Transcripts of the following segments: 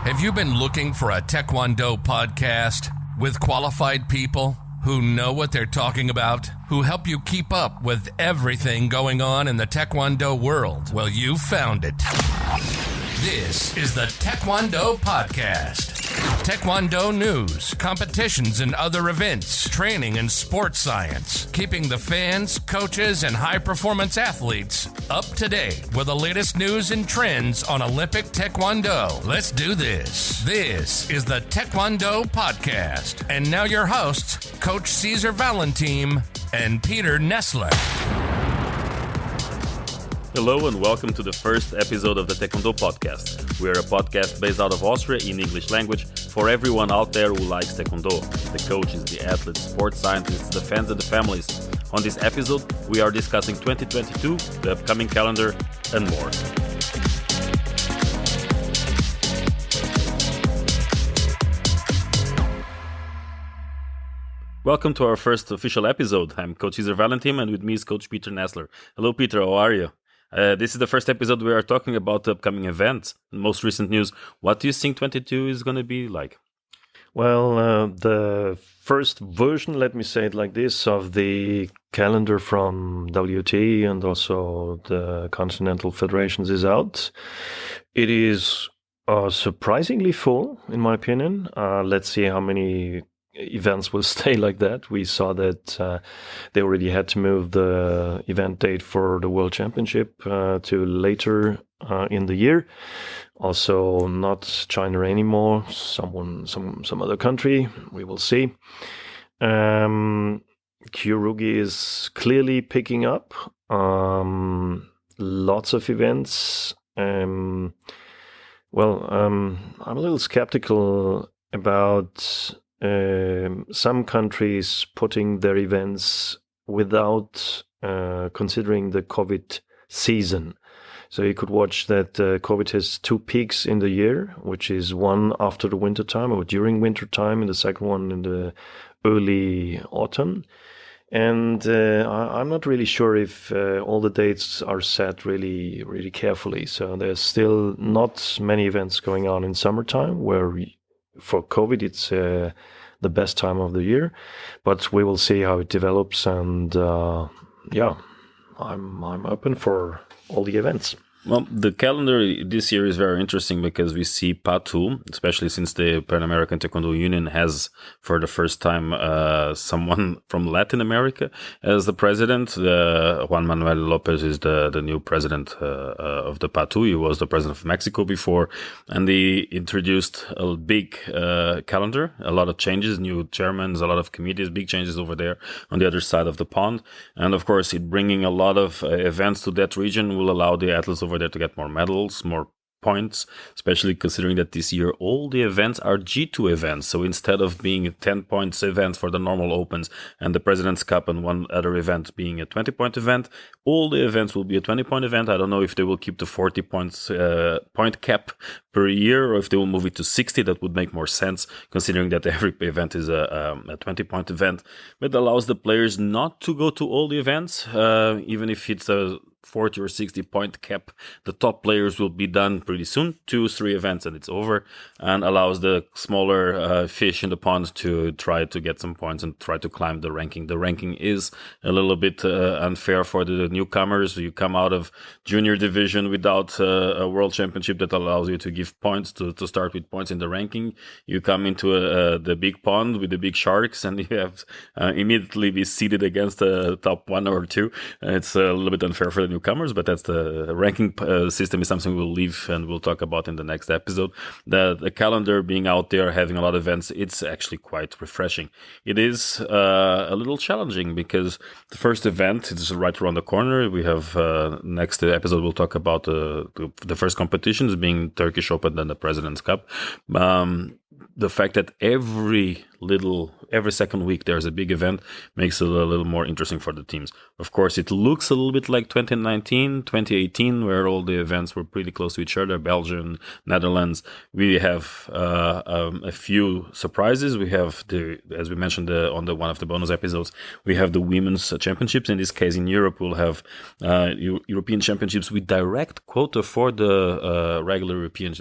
Have you been looking for a Taekwondo podcast with qualified people who know what they're talking about, who help you keep up with everything going on in the Taekwondo world? Well, you found it. This is the Taekwondo Podcast. Taekwondo news, competitions and other events, training and sports science, keeping the fans, coaches, and high-performance athletes up to date with the latest news and trends on Olympic Taekwondo. Let's do this. This is the Taekwondo Podcast. And now your hosts, Coach César Valentim and Peter Nestler. Hello and welcome to the first episode of the Taekwondo Podcast. We are a podcast based out of Austria in English language for everyone out there who likes Taekwondo. The coaches, the athletes, sports scientists, the fans and the families. On this episode, we are discussing 2022, the upcoming calendar, and more. Welcome to our first official episode. I'm Coach César Valentim and with me is Coach Peter Nestler. Hello Peter, how are you? This is the first episode we are talking about the upcoming events. Most recent news. What do you think 22 is going to be like? Well, the first version, let me say it like this, of the calendar from WT and also the Continental Federations is out. It is surprisingly full, in my opinion. Let's see how many events will stay like that. We saw that they already had to move the event date for the World Championship to later in the year. Also, not China anymore. Some other country. We will see. Kyorugi is clearly picking up. Lots of events. I'm a little skeptical about some countries putting their events without considering the COVID season. So you could watch that COVID has two peaks in the year, which is one after the winter time or during winter time, and the second one in the early autumn. And I'm not really sure if all the dates are set really, really carefully. So there's still not many events going on in summertime where for COVID, it's the best time of the year, but we will see how it develops. And I'm open for all the events. Well, the calendar this year is very interesting because we see PA2, especially since the Pan American Taekwondo Union has, for the first time, someone from Latin America as the president. Juan Manuel Lopez is the new president of the PA2. He was the president of Mexico before, and they introduced a big calendar, a lot of changes, new chairmans, a lot of committees, big changes over there on the other side of the pond. And of course, it bringing a lot of events to that region will allow the athletes over there to get more medals, more points, especially considering that this year all the events are G2 events. So instead of being 10 points events for the normal opens and the President's Cup and one other event being a 20-point event, all the events will be a 20-point event. I don't know if they will keep the 40 points point cap per year or if they will move it to 60. That would make more sense considering that every event is a 20-point event. But it allows the players not to go to all the events, even if it's a 40 or 60 point cap. The top players will be done pretty soon, 2-3 events and it's over, and allows the smaller fish in the pond to try to get some points and try to climb the ranking. The ranking is a little bit unfair for the newcomers. You come out of junior division without a world championship that allows you to give points, to start with points in the ranking. You come into the big pond with the big sharks and you have immediately be seeded against the top 1 or 2. It's a little bit unfair for the newcomers, but that's the ranking system is something we'll leave and we'll talk about in the next episode. The calendar being out there, having a lot of events, it's actually quite refreshing. It is a little challenging because the first event is right around the corner. We have next episode we'll talk about the first competitions being Turkish Open and the President's Cup. The fact that every every second week there's a big event, makes it a little more interesting for the teams. Of course, it looks a little bit like 2019, 2018, where all the events were pretty close to each other. Belgium, Netherlands. We have a few surprises. We have as we mentioned on one of the bonus episodes, we have the women's championships. In this case, in Europe, we'll have European championships with direct quota for the regular European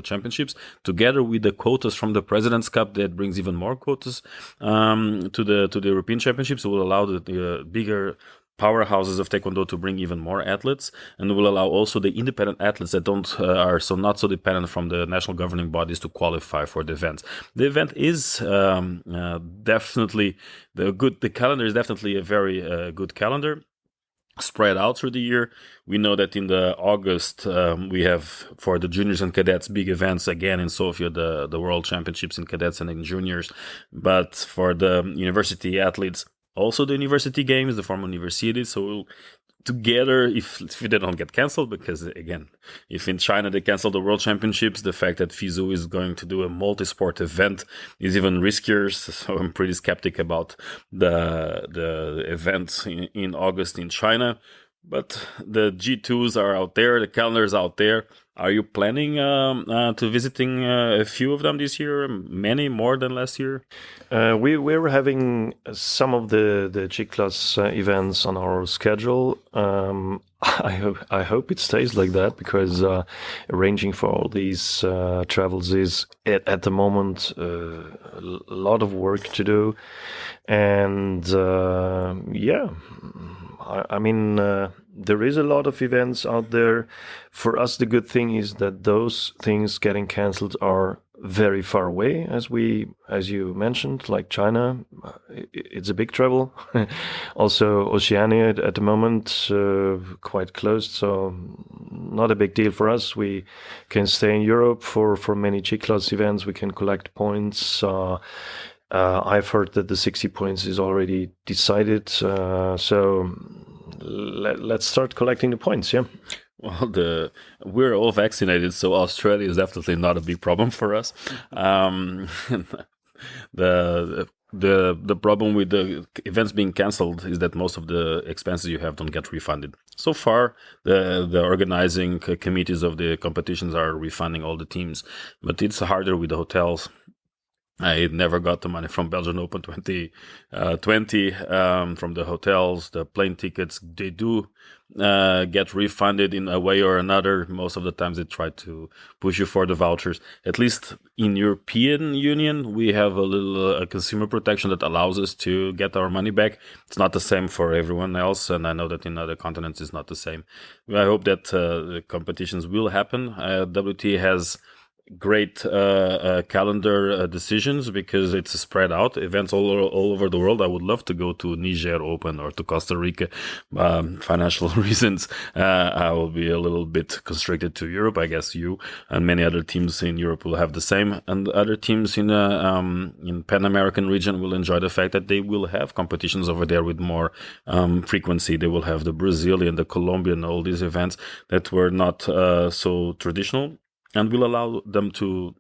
championships, together with the quotas from the President's Cup that brings even more quotas to the European championships. It will allow the bigger powerhouses of Taekwondo to bring even more athletes, and will allow also the independent athletes that are not so dependent from the national governing bodies to qualify for the events. The event is definitely the calendar is definitely a very good calendar, spread out through the year. We know that in the August we have, for the juniors and cadets, big events again in Sofia, the World Championships in cadets and in juniors. But for the university athletes, also the university games, the former university. So together, if they don't get cancelled, because again, if in China they cancel the World Championships, the fact that FISU is going to do a multi-sport event is even riskier. So I'm pretty skeptic about the event in August in China. But the G2s are out there, the calendars out there. Are you planning to visiting a few of them this year? Many more than last year? We're having some of the G-class events on our schedule. I hope it stays like that, because arranging for all these travels is at the moment a lot of work to do. And I mean, there is a lot of events out there. For us, the good thing is that those things getting cancelled are very far away, as you mentioned, like China. It's a big travel. Also, Oceania at the moment quite closed, so not a big deal for us. We can stay in Europe for many G-class events. We can collect points. I've heard that the 60 points is already decided. So let's start collecting the points, yeah. Well, we're all vaccinated, so Australia is definitely not a big problem for us. The problem with the events being cancelled is that most of the expenses you have don't get refunded. So far, the organizing committees of the competitions are refunding all the teams, but it's harder with the hotels. I never got the money from Belgian Open 2020 from the hotels, the plane tickets. They do get refunded in a way or another. Most of the times they try to push you for the vouchers. At least in European Union, we have a little consumer protection that allows us to get our money back. It's not the same for everyone else, and I know that in other continents it's not the same. I hope that the competitions will happen. WTA has great calendar decisions, because it's spread out events all over the world. I would love to go to Niger Open or to Costa Rica. Financial reasons, I will be a little bit constricted to Europe. I guess you and many other teams in Europe will have the same, and other teams in Pan American region will enjoy the fact that they will have competitions over there with more frequency. They will have the Brazilian, the Colombian, all these events that were not so traditional, and will allow them to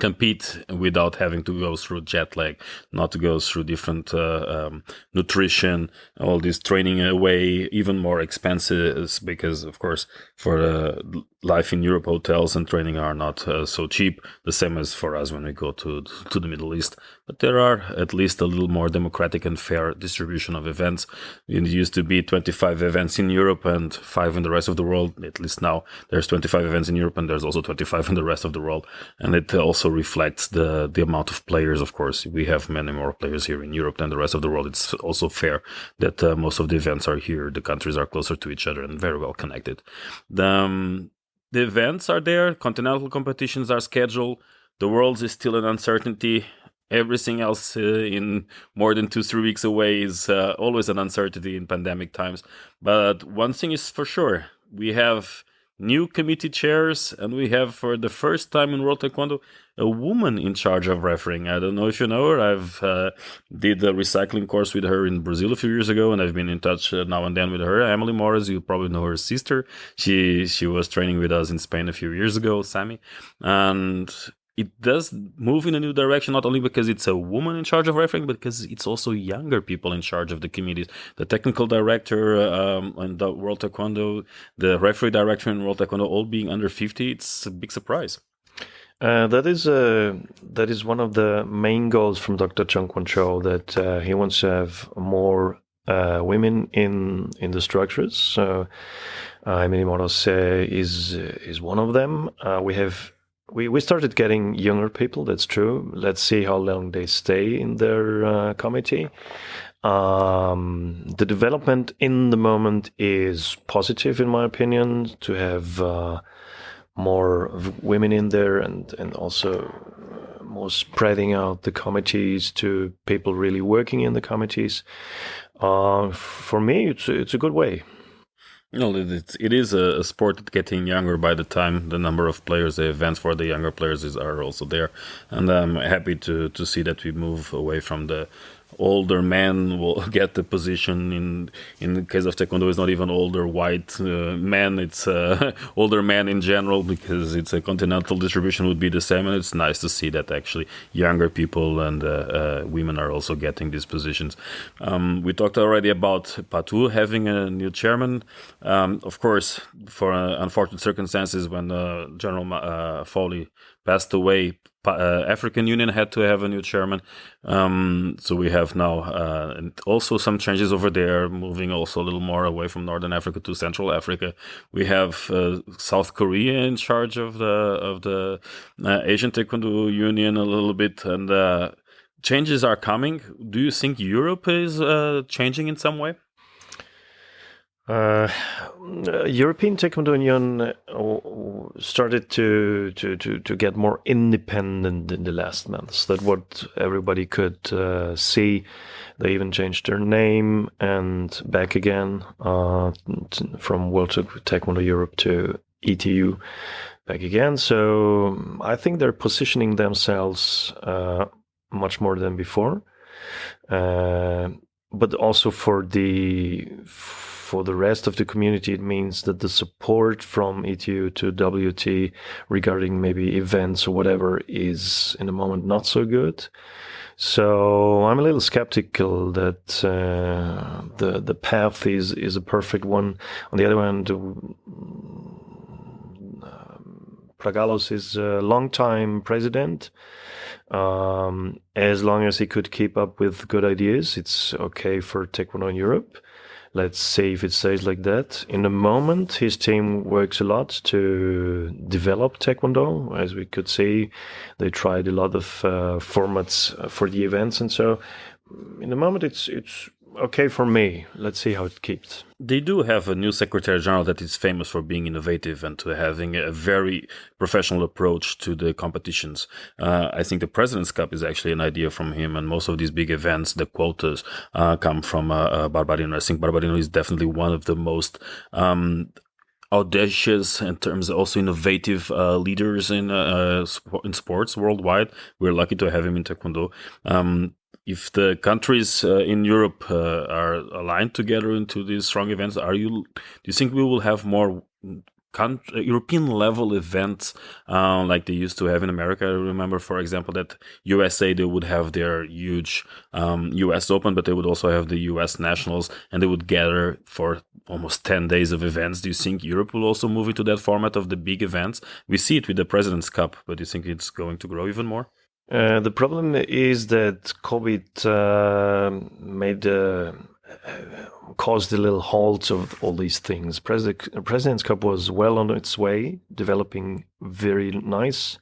compete without having to go through jet lag, not to go through different nutrition, all this training away, even more expenses, because of course for life in Europe, hotels and training are not so cheap, the same as for us when we go to the Middle East. But there are at least a little more democratic and fair distribution of events. It used to be 25 events in Europe and 5 in the rest of the world. At least now there's 25 events in Europe and there's also 25 in the rest of the world. And it also reflects the amount of players. Of course, we have many more players here in Europe than the rest of the world. It's also fair that most of the events are here. The countries are closer to each other and very well connected. The events are there. Continental competitions are scheduled. The world is still in uncertainty. Everything else in more than 2-3 weeks away is always an uncertainty in pandemic times. But one thing is for sure, we have new committee chairs, and we have, for the first time in World Taekwondo, a woman in charge of refereeing. I don't know if you know her. I've did a recycling course with her in Brazil a few years ago, and I've been in touch now and then with her. Emily Morris, you probably know her sister. She was training with us in Spain a few years ago, Sammy. And it does move in a new direction, not only because it's a woman in charge of refereeing, but because it's also younger people in charge of the committees. The technical director in the World Taekwondo, the referee director in World Taekwondo, all being under 50, it's a big surprise. That is one of the main goals from Dr. Chung Kwon Cho, that he wants to have more women in the structures. So Emily Moros is one of them. We started getting younger people, that's true. Let's see how long they stay in their committee. The development in the moment is positive, in my opinion, to have more women in there, and also more spreading out the committees to people really working in the committees. For me, it's a good way. No, it is a sport that's getting younger by the time the number of players, the events for the younger players are also there. And I'm happy to see that we move away from the older men will get the position. In the case of Taekwondo, it's not even older white men, it's older men in general, because it's a continental distribution would be the same. And it's nice to see that actually younger people and women are also getting these positions. We talked already about Patou having a new chairman. Of course, for unfortunate circumstances, when General Foley passed away, African Union had to have a new chairman. So we have now also some changes over there, moving also a little more away from Northern Africa to Central Africa. We have South Korea in charge of the Asian Taekwondo Union a little bit, and changes are coming. Do you think Europe is changing in some way? European Taekwondo Union started to get more independent in the last months. That's what everybody could see. They even changed their name and back again from World Taekwondo Europe to ETU back again. So I think they're positioning themselves much more than before, but also for the rest of the community, it means that the support from ETU to WT regarding maybe events or whatever is in the moment not so good. So I'm a little skeptical that the path is a perfect one. On the other hand, Pragalos is a long-time president. As long as he could keep up with good ideas, it's okay for Taekwondo in Europe. Let's see if it stays like that. In the moment, his team works a lot to develop Taekwondo. As we could see, they tried a lot of formats for the events, and so in the moment, it's okay for me. Let's see how it keeps. They do have a new Secretary General that is famous for being innovative and to having a very professional approach to the competitions. I think the President's Cup is actually an idea from him, and most of these big events, the quotas, come from Barbarino. I think Barbarino is definitely one of the most audacious in terms of also innovative leaders in sports worldwide. We're lucky to have him in Taekwondo. If the countries in Europe are aligned together into these strong events, do you think we will have more European level events like they used to have in America? I remember, for example, that USA, they would have their huge US Open, but they would also have the US Nationals, and they would gather for almost 10 days of events. Do you think Europe will also move into that format of the big events? We see it with the President's Cup, but do you think it's going to grow even more? The problem is that COVID caused a little halt of all these things. President's Cup was well on its way, developing very nice.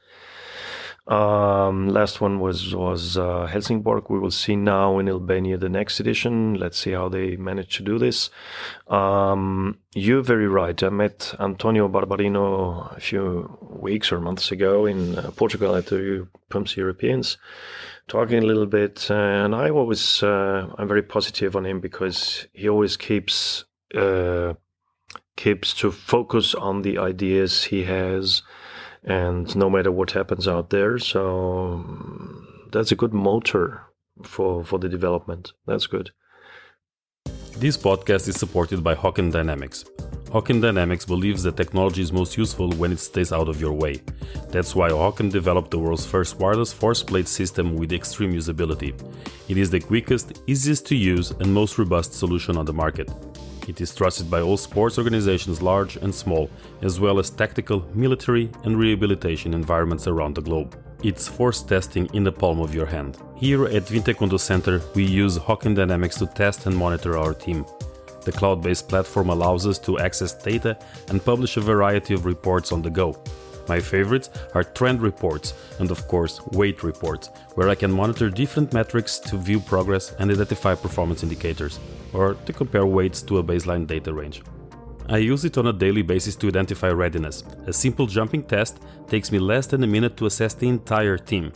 Last one was Helsingborg. We will see now in Albania the next edition. Let's see how they manage to do this. You're very right. I met Antonio Barbarino a few weeks or months ago in Portugal at the Pumps Europeans, talking a little bit. And I'm very positive on him because he always keeps to focus on the ideas he has, and no matter what happens out there. So that's a good motor for the development. That's good. This podcast is supported by Hawken Dynamics. Hawken Dynamics believes that technology is most useful when it stays out of your way. That's why Hawken developed the world's first wireless force plate system with extreme usability. It is the quickest, easiest to use, and most robust solution on the market. It is trusted by all sports organizations, large and small, as well as tactical, military, and rehabilitation environments around the globe. It's force testing in the palm of your hand. Here at Vin Taekwondo Center, we use Hawken Dynamics to test and monitor our team. The cloud-based platform allows us to access data and publish a variety of reports on the go. My favorites are trend reports and, of course, weight reports, where I can monitor different metrics to view progress and identify performance indicators, or to compare weights to a baseline data range. I use it on a daily basis to identify readiness. A simple jumping test takes me less than a minute to assess the entire team.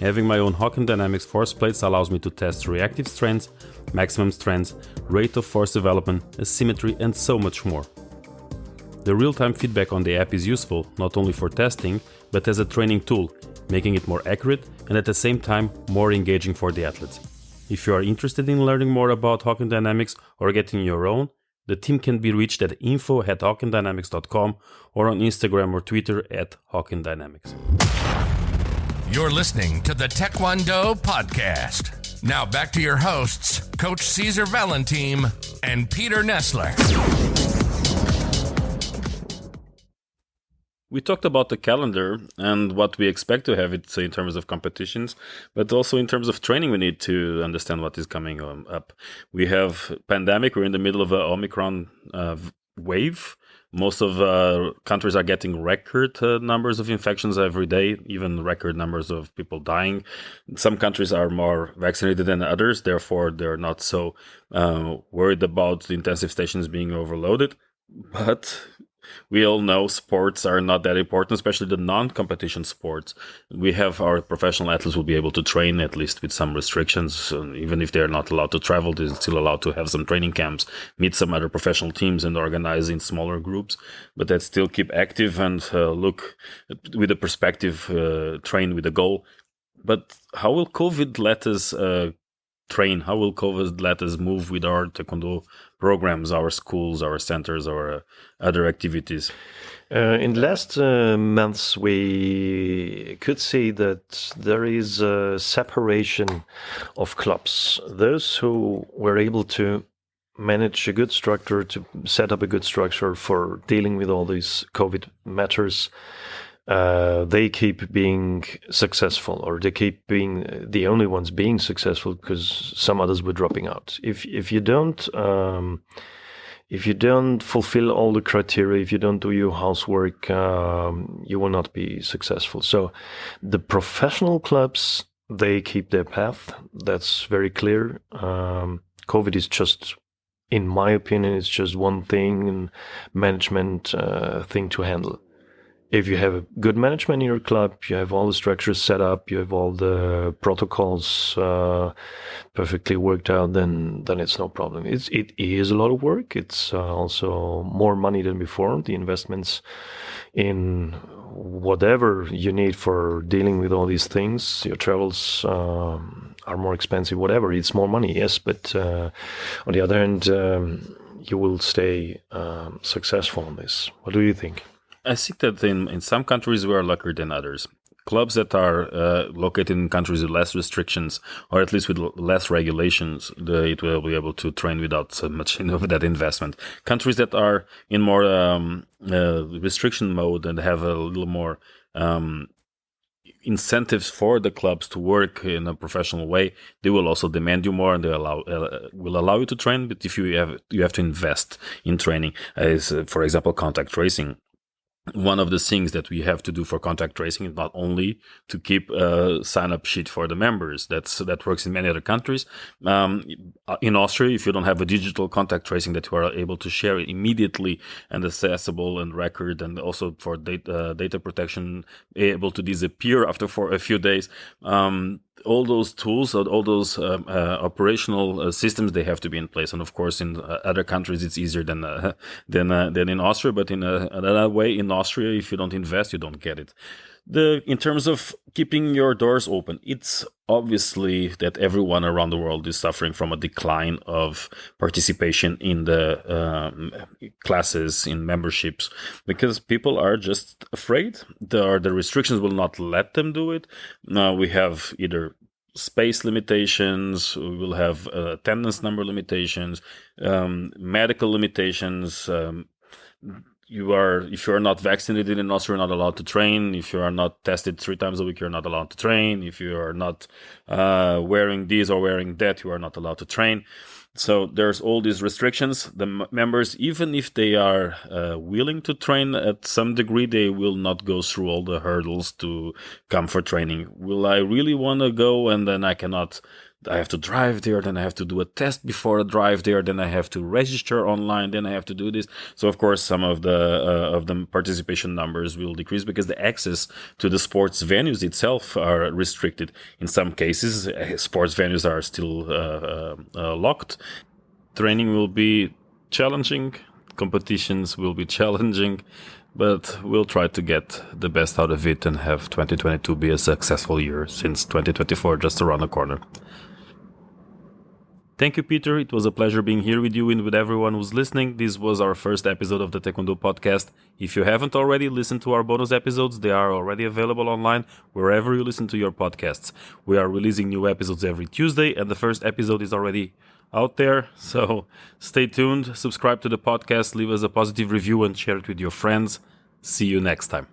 Having my own Hawken Dynamics force plates allows me to test reactive strengths, maximum strengths, rate of force development, asymmetry, and so much more. The real-time feedback on the app is useful not only for testing, but as a training tool, making it more accurate and at the same time more engaging for the athletes. If you are interested in learning more about Hawken Dynamics or getting your own, the team can be reached at info@hawkendynamics.com or on Instagram or Twitter @HawkenDynamics. You're listening to the Taekwondo Podcast. Now back to your hosts, Coach César Valentim and Peter Nestler. We talked about the calendar and what we expect to have it in terms of competitions, but also in terms of training we need to understand what is coming up. We have pandemic, we're in the middle of an Omicron wave. Most of countries are getting record numbers of infections every day, even record numbers of people dying. Some countries are more vaccinated than others, therefore they're not so worried about the intensive stations being overloaded. But we all know sports are not that important, especially the non-competition sports. We have our professional athletes will be able to train at least with some restrictions. Even if they're not allowed to travel, they're still allowed to have some training camps, meet some other professional teams and organize in smaller groups. But that still keep active and look with a perspective, train with a goal. But how will COVID let us train? How will COVID let us move with our Taekwondo programs, our schools, our centers, our other activities? In the last months, we could see that there is a separation of clubs. Those who were able to manage a good structure, to set up a good structure for dealing with all these COVID matters, they keep being successful, or they keep being the only ones being successful because some others were dropping out. If you don't fulfill all the criteria, if you don't do your housework, you will not be successful. So the professional clubs, they keep their path. That's very clear. COVID is just, in my opinion, it's just one thing, and management thing to handle. If you have a good management in your club, you have all the structures set up, you have all the protocols perfectly worked out, then it's no problem. It is a lot of work. It's also more money than before. The investments in whatever you need for dealing with all these things, your travels are more expensive, whatever. It's more money, yes, but on the other hand, you will stay successful on this. What do you think? I think that in some countries we are luckier than others. Clubs that are located in countries with less restrictions, or at least with less regulations, it will be able to train without so much of that investment. Countries that are in more restriction mode and have a little more incentives for the clubs to work in a professional way, they will also demand you more, and they will allow you to train. But if you have to invest in training, as for example contact tracing. One of the things that we have to do for contact tracing is not only to keep a sign-up sheet for the members. That works in many other countries. In Austria, if you don't have a digital contact tracing that you are able to share immediately and accessible and record, and also for data protection, able to disappear for a few days. All those tools, all those operational systems, they have to be in place. And of course, in other countries, it's easier than in Austria. But in another way, in Austria, if you don't invest, you don't get it. In terms of keeping your doors open, it's obviously that everyone around the world is suffering from a decline of participation in the classes, in memberships, because people are just afraid. The restrictions will not let them do it. We have either space limitations, we will have attendance number limitations, medical limitations. If you are not vaccinated in Austria, you're not allowed to train. If you are not tested 3 times a week, you're not allowed to train. If you are not wearing this or wearing that, you are not allowed to train. So there's all these restrictions. The members, even if they are willing to train at some degree, they will not go through all the hurdles to come for training. Will I really want to go and then I have to drive there, then I have to do a test before I drive there, then I have to register online, then I have to do this. So of course, some of the participation numbers will decrease because the access to the sports venues itself are restricted. In some cases, sports venues are still locked. Training will be challenging, competitions will be challenging, but we'll try to get the best out of it and have 2022 be a successful year, since 2024 just around the corner. Thank you, Peter. It was a pleasure being here with you and with everyone who's listening. This was our first episode of the Taekwondo podcast. If you haven't already listened to our bonus episodes, they are already available online wherever you listen to your podcasts. We are releasing new episodes every Tuesday, and the first episode is already out there. So stay tuned, subscribe to the podcast, leave us a positive review, and share it with your friends. See you next time.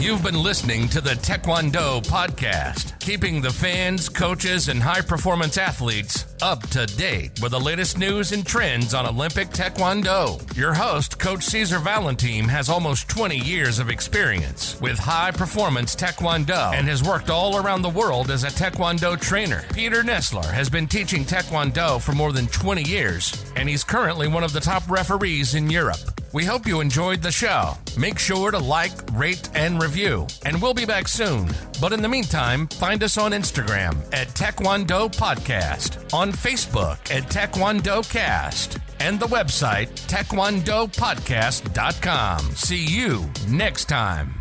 You've been listening to the Taekwondo podcast, keeping the fans, coaches, and high-performance athletes up to date with the latest news and trends on Olympic Taekwondo. Your host, Coach César Valentim, has almost 20 years of experience with high-performance Taekwondo and has worked all around the world as a Taekwondo trainer. Peter Nestler has been teaching Taekwondo for more than 20 years, and he's currently one of the top referees in Europe. We hope you enjoyed the show. Make sure to like, rate, and review. And we'll be back soon. But in the meantime, find us on Instagram at Taekwondo Podcast, on Facebook at Taekwondo Cast, and the website taekwondopodcast.com. See you next time.